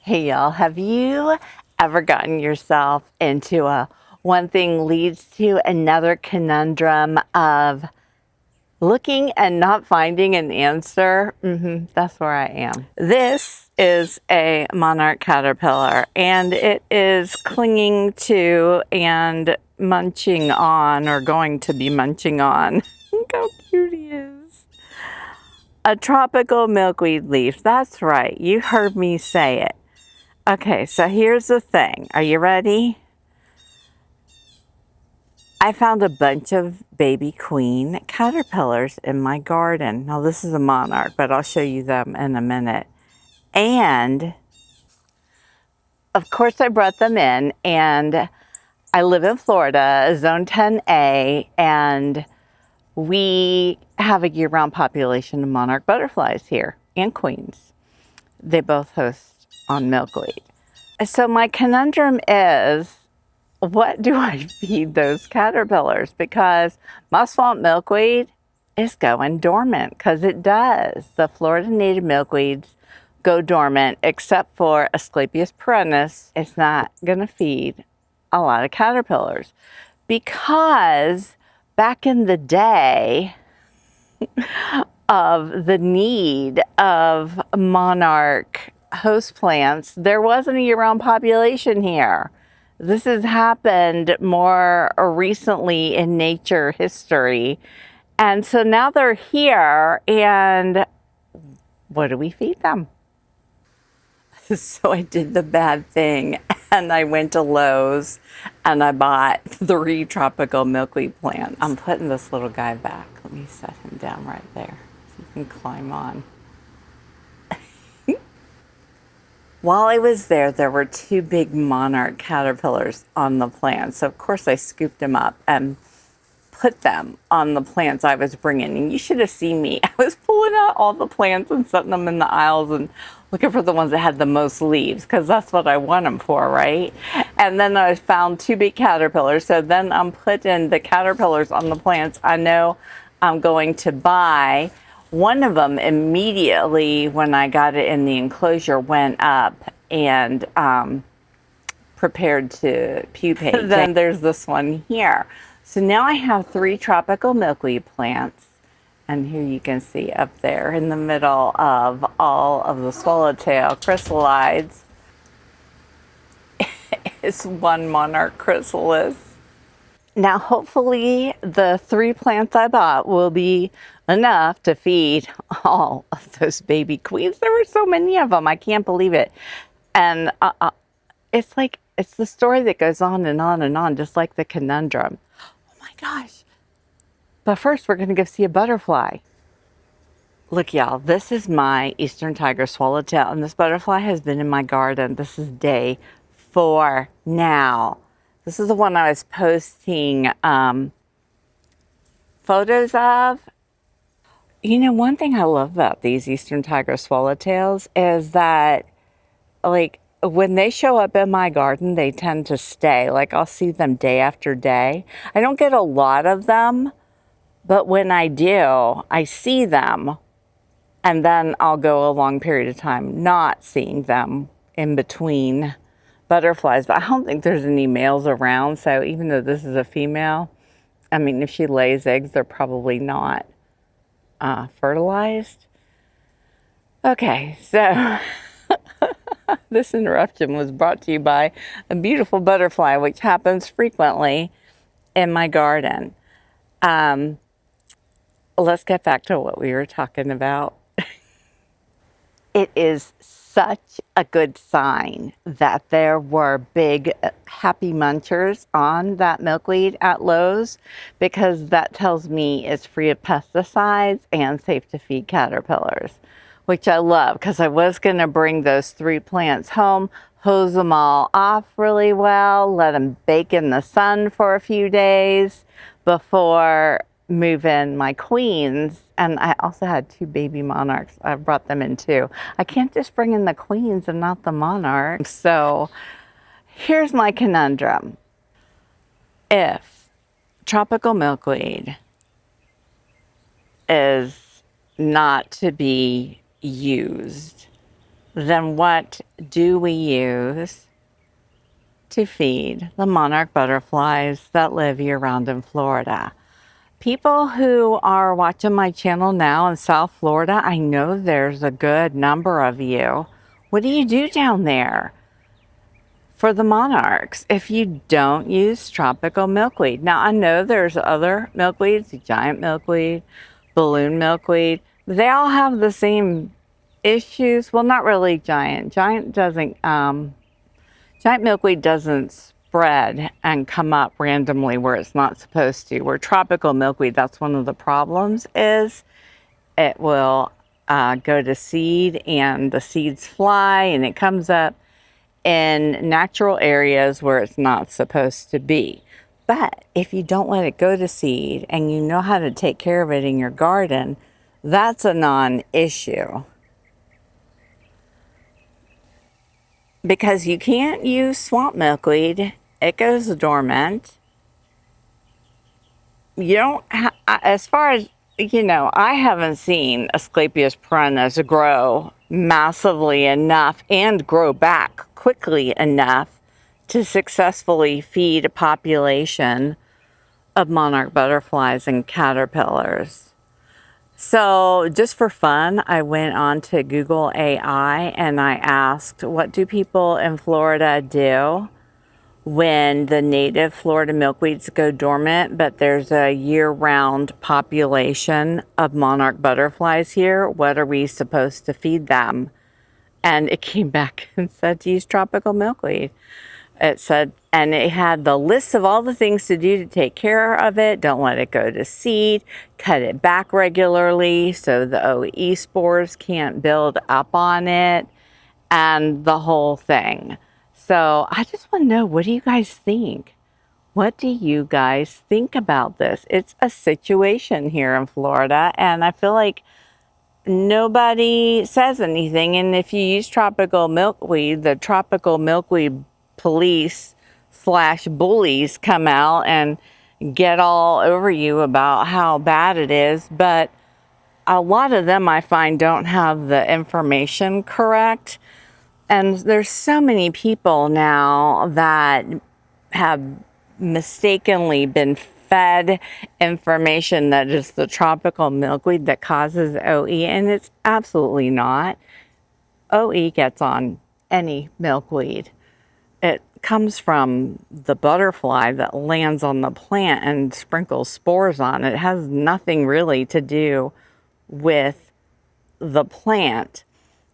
Hey y'all, have you ever gotten yourself into a one thing leads to another conundrum of looking and not finding an answer? That's where I am. This is a monarch caterpillar and it is clinging to and munching on, or going to be munching on. Look how cute he is. A tropical milkweed leaf. That's right, you heard me say it. Okay, so here's the thing. Are you ready? I found a bunch of baby queen caterpillars in my garden. Now this is a monarch, but I'll show you them in a minute. And of course I brought them in, and I live in Florida, zone 10A, and we have a year-round population of monarch butterflies here and queens. They both host on milkweed. So my conundrum is, what do I feed those caterpillars? Because my swamp milkweed is going dormant, because it does. The Florida native milkweeds go dormant, except for Asclepias perennis. It's not going to feed a lot of caterpillars, because back in the day of the need of monarch host plants, there wasn't a year-round population here. This has happened more recently in nature history. And so now they're here, and what do we feed them? So I did the bad thing, and I went to Lowe's and I bought 3 tropical milkweed plants. I'm putting this little guy back. Let me set him down right there so he can climb on. While I was there, there were 2 big monarch caterpillars on the plants. So of course I scooped them up and put them on the plants I was bringing. And you should have seen me. I was pulling out all the plants and setting them in the aisles and looking for the ones that had the most leaves, because that's what I want them for, right? And then I found 2 big caterpillars. So then I'm putting the caterpillars on the plants I know I'm going to buy. One of them immediately, when I got it in the enclosure, went up and prepared to pupate. Then there's this one here. So now I have 3 tropical milkweed plants. And here you can see up there in the middle of all of the swallowtail chrysalides is one monarch chrysalis. Now, hopefully the 3 plants I bought will be enough to feed all of those baby queens. There were so many of them. I can't believe it. And it's like, it's the story that goes on and on and on, just like the conundrum. Oh my gosh. But first, we're going to go see a butterfly. Look, y'all, this is my eastern tiger swallowtail, and this butterfly has been in my garden. This is day 4 now. This is the one I was posting photos of. You know, one thing I love about these eastern tiger swallowtails is that, like, when they show up in my garden, they tend to stay. Like, I'll see them day after day. I don't get a lot of them, but when I do, I see them, and then I'll go a long period of time not seeing them in between butterflies. But I don't think there's any males around, so even though this is a female, I mean, if she lays eggs, they're probably not fertilized. Okay, so this interruption was brought to you by a beautiful butterfly, which happens frequently in my garden. Let's get back to what we were talking about. It is such a good sign that there were big happy munchers on that milkweed at Lowe's, because that tells me it's free of pesticides and safe to feed caterpillars, which I love, because I was going to bring those 3 plants home, hose them all off really well, let them bake in the sun for a few days before move in my queens. And I also had 2 baby monarchs. I brought them in too. I can't just bring in the queens and not the monarchs. So here's my conundrum. If tropical milkweed is not to be used then what do we use to feed the monarch butterflies that live year-round in Florida? People who are watching my channel now in South Florida, I know there's a good number of you. What do you do down there for the monarchs if you don't use tropical milkweed? Now, I know there's other milkweeds, giant milkweed, balloon milkweed. They all have the same issues. Well, not really giant. Giant milkweed doesn't spread and come up randomly where it's not supposed to. Where tropical milkweed, that's one of the problems, is it will go to seed and the seeds fly and it comes up in natural areas where it's not supposed to be. But if you don't let it go to seed and you know how to take care of it in your garden, that's a non-issue. Because you can't use swamp milkweed, it goes dormant. You don't, as far as, you know, I haven't seen Asclepias perennis grow massively enough and grow back quickly enough to successfully feed a population of monarch butterflies and caterpillars. So just for fun, I went on to Google AI and I asked, what do people in Florida do when the native Florida milkweeds go dormant, but there's a year-round population of monarch butterflies here? What are we supposed to feed them? And it came back and said to use tropical milkweed. It said, and it had the list of all the things to do to take care of it. Don't let it go to seed. Cut it back regularly so the OE spores can't build up on it, and the whole thing. So I just want to know, what do you guys think? What do you guys think about this? It's a situation here in Florida, and I feel like nobody says anything. And if you use tropical milkweed, the tropical milkweed police / bullies come out and get all over you about how bad it is. But a lot of them, I find, don't have the information correct. And there's so many people now that have mistakenly been fed information that is the tropical milkweed that causes OE, and it's absolutely not. OE gets on any milkweed. It comes from the butterfly that lands on the plant and sprinkles spores on it. It has nothing really to do with the plant.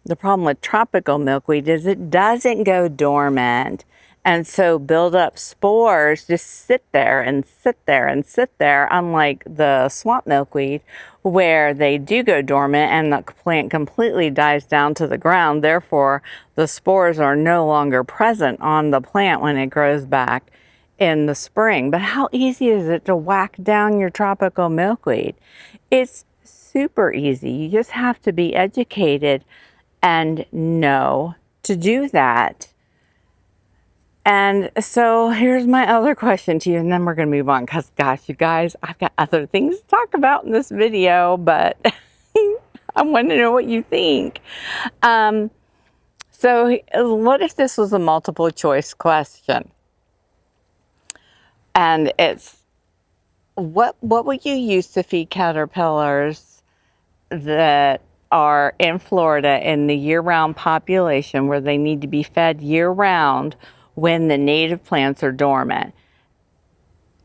The problem with tropical milkweed is it doesn't go dormant, and so build up spores just sit there and sit there and sit there, unlike the swamp milkweed where they do go dormant and the plant completely dies down to the ground. Therefore, the spores are no longer present on the plant when it grows back in the spring. But how easy is it to whack down your tropical milkweed? It's super easy. You just have to be educated and know to do that. And so here's my other question to you, and then we're going to move on, because gosh, you guys, I've got other things to talk about in this video, but I want to know what you think. So what if this was a multiple choice question? And it's, what would you use to feed caterpillars that are in Florida in the year-round population where they need to be fed year-round when the native plants are dormant?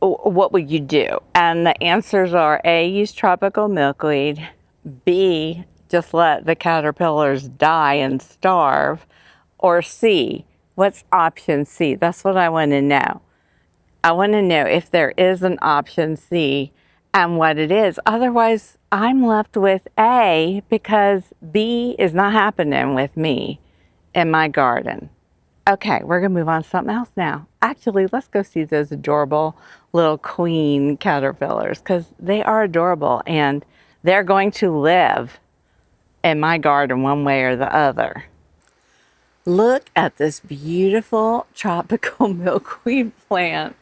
What would you do? And the answers are: A, use tropical milkweed; B, just let the caterpillars die and starve; or C, what's option C? That's what I want to know. I want to know if there is an option C and what it is. Otherwise, I'm left with A, because B is not happening with me in my garden. Okay, we're going to move on to something else now. Actually, let's go see those adorable little queen caterpillars, because they are adorable and they're going to live in my garden one way or the other. Look at this beautiful tropical milkweed plant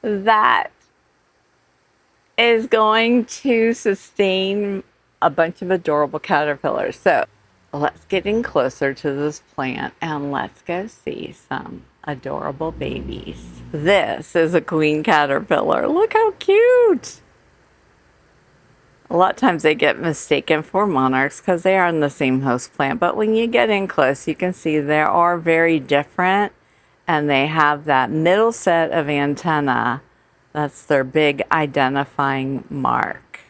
that is going to sustain a bunch of adorable caterpillars. So let's get in closer to this plant and let's go see some adorable babies. This is a queen caterpillar. Look how cute. A lot of times they get mistaken for monarchs because they are in the same host plant, but when you get in close, you can see they are very different, and they have that middle set of antenna. That's their big identifying mark.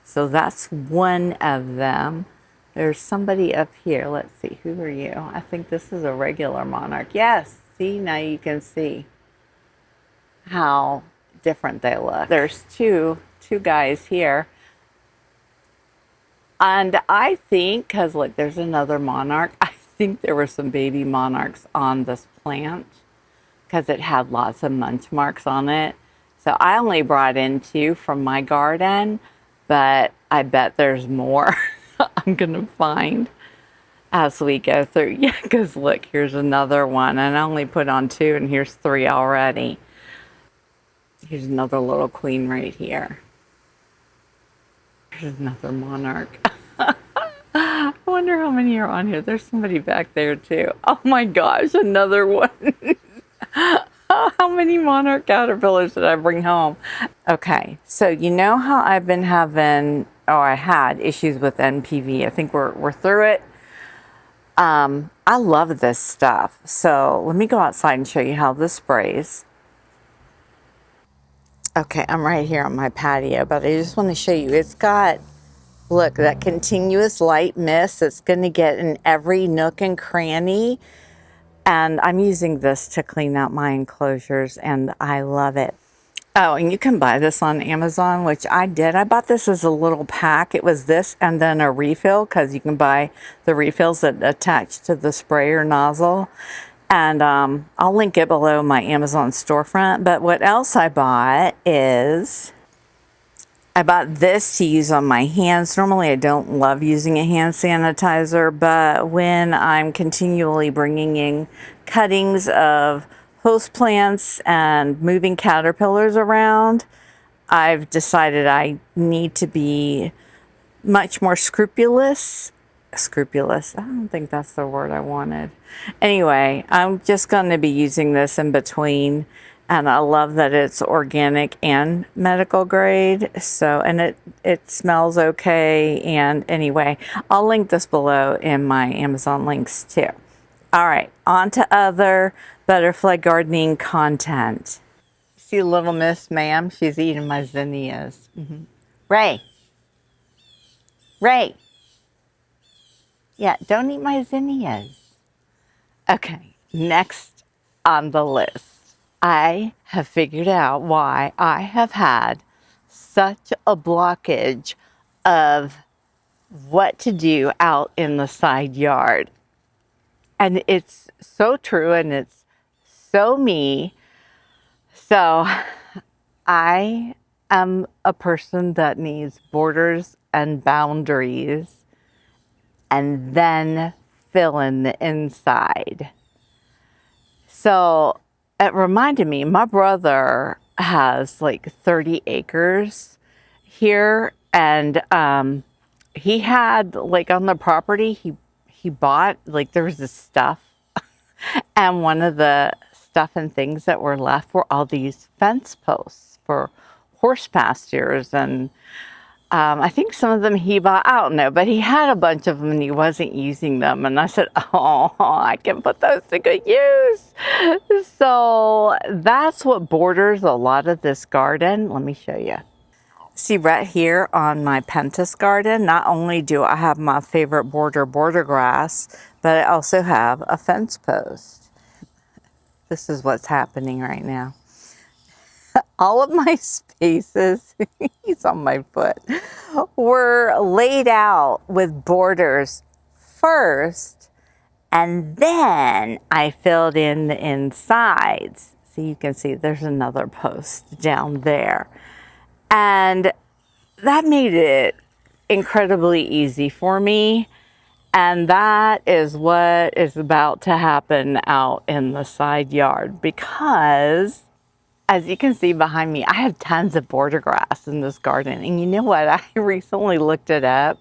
So that's one of them. There's somebody up here. Let's see, who are you? I think this is a regular monarch. Yes, see, now you can see how different they look. There's two guys here. And I think, because look, there's another monarch. I think there were some baby monarchs on this plant because it had lots of munch marks on it. So I only brought in 2 from my garden, but I bet there's more I'm going to find as we go through. Yeah, because look, here's another one. And I only put on 2, and here's 3 already. Here's another little queen right here. Here's another monarch. I wonder how many are on here. There's somebody back there too. Oh my gosh, another one. How many monarch caterpillars did I bring home? Okay, so you know how I've been having, I had issues with NPV. I think we're through it. I love this stuff. So let me go outside and show you how this sprays. Okay, I'm right here on my patio, but I just want to show you. It's got, look, that continuous light mist that's going to get in every nook and cranny. And I'm using this to clean out my enclosures, and I love it. Oh, and you can buy this on Amazon, which I did. I bought this as a little pack. It was this and then a refill, because you can buy the refills that attach to the sprayer nozzle. And I'll link it below my Amazon storefront. But what else I bought is, I bought this to use on my hands. Normally I don't love using a hand sanitizer, but when I'm continually bringing in cuttings of host plants and moving caterpillars around, I've decided I need to be much more scrupulous. I don't think that's the word I wanted. Anyway, I'm just going to be using this in between, and I love that it's organic and medical grade. So, and it smells okay. And anyway, I'll link this below in my Amazon links too. All right, on to other butterfly gardening content. See little Miss Ma'am? She's eating my zinnias. Ray. Yeah, don't eat my zinnias. Okay, next on the list. I have figured out why I have had such a blockage of what to do out in the side yard. And it's so true, and it's so me. So I am a person that needs borders and boundaries, and then fill in the inside. So it reminded me, my brother has like 30 acres here, and he had, like, on the property he bought, like, there was this stuff, and one of the stuff and things that were left were all these fence posts for horse pastures, and I think some of them he bought, I don't know, but he had a bunch of them and he wasn't using them. And I said, oh, I can put those to good use. So that's what borders a lot of this garden. Let me show you. See, right here on my pentas garden, not only do I have my favorite border grass, but I also have a fence post. This is what's happening right now. All of my spaces, he's on my foot, were laid out with borders first, and then I filled in the insides. So you can see there's another post down there. And that made it incredibly easy for me. And that is what is about to happen out in the side yard, because as you can see behind me, I have tons of border grass in this garden. And you know what? I recently looked it up.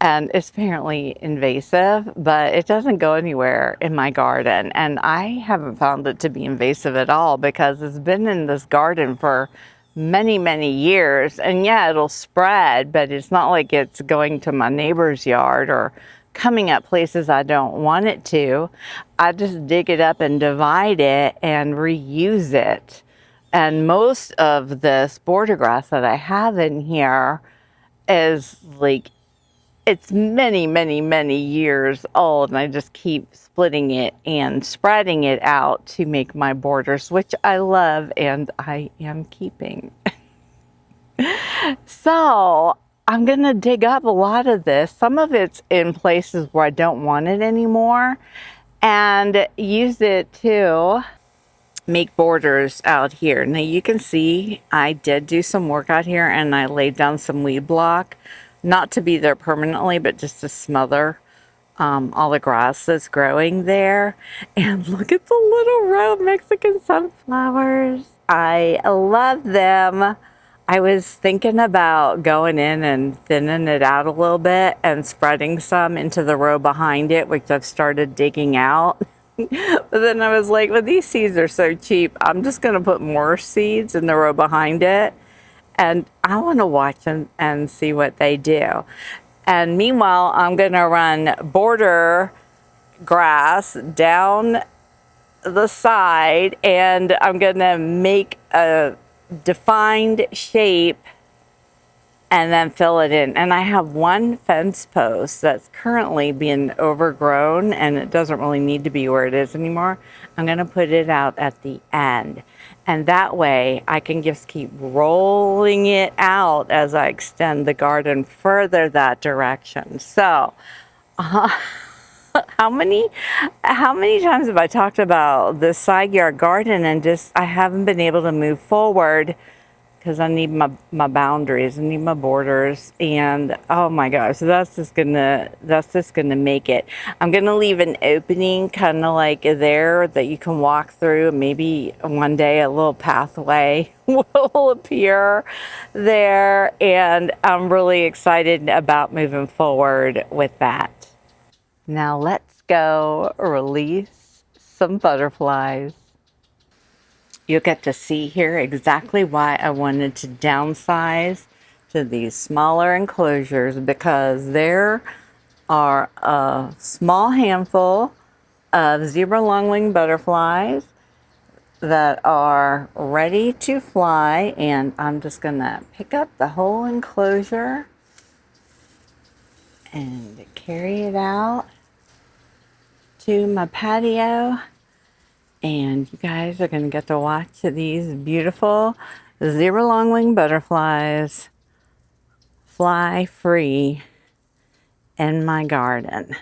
and it's apparently invasive, but it doesn't go anywhere in my garden. And I haven't found it to be invasive at all because it's been in this garden for many, many years. And yeah, it'll spread, but it's not like it's going to my neighbor's yard or coming up places I don't want it to. I just dig it up and divide it and reuse it. And most of this border grass that I have in here is like, it's many, many, many years old, and I just keep splitting it and spreading it out to make my borders, which I love and I am keeping. So I'm gonna dig up a lot of this. Some of it's in places where I don't want it anymore, and use it to make borders out here. Now you can see I did do some work out here, and I laid down some weed block, not to be there permanently, but just to smother all the grass that's growing there. And look at the little row of Mexican sunflowers. I love them. I was thinking about going in and thinning it out a little bit and spreading some into the row behind it, which I've started digging out. But then I was like, well, these seeds are so cheap, I'm just going to put more seeds in the row behind it. And I want to watch them and see what they do. And meanwhile, I'm going to run border grass down the side, and I'm going to make a defined shape and then fill it in. And I have one fence post that's currently being overgrown and it doesn't really need to be where it is anymore. I'm going to put it out at the end. And that way I can just keep rolling it out as I extend the garden further that direction. So, how many times have I talked about this side yard garden and just I haven't been able to move forward because I need my boundaries, I need my borders, and oh my gosh, so that's just gonna make it. I'm gonna leave an opening kind of like there that you can walk through. Maybe one day a little pathway will appear there, and I'm really excited about moving forward with that. Now let's go release some butterflies. You'll get to see here exactly why I wanted to downsize to these smaller enclosures, because there are a small handful of zebra longwing butterflies that are ready to fly, and I'm just gonna pick up the whole enclosure and carry it out to my patio. And you guys are going to get to watch these beautiful zebra longwing butterflies fly free in my garden.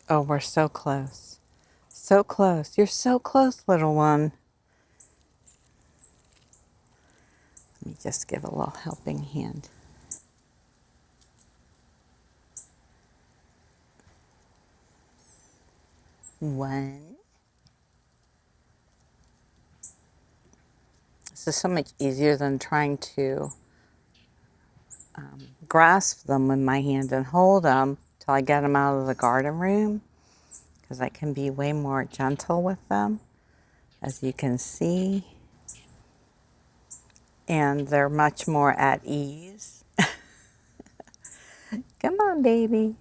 Oh, we're so close. So close. You're so close, little one. Let me just give a little helping hand. One. This is so much easier than trying to grasp them with my hand and hold them till I get them out of the garden room, because I can be way more gentle with them, as you can see. And they're much more at ease. Come on, baby.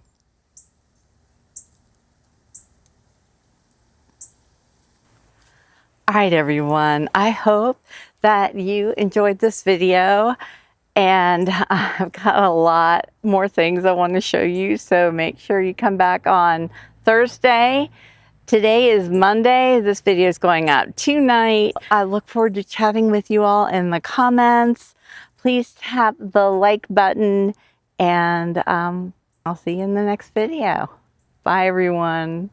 All right, everyone. I hope that you enjoyed this video, and I've got a lot more things I want to show you, so make sure you come back on Thursday. Today is Monday. This video is going out tonight. I look forward to chatting with you all in the comments. Please tap the like button, and I'll see you in the next video. Bye, everyone.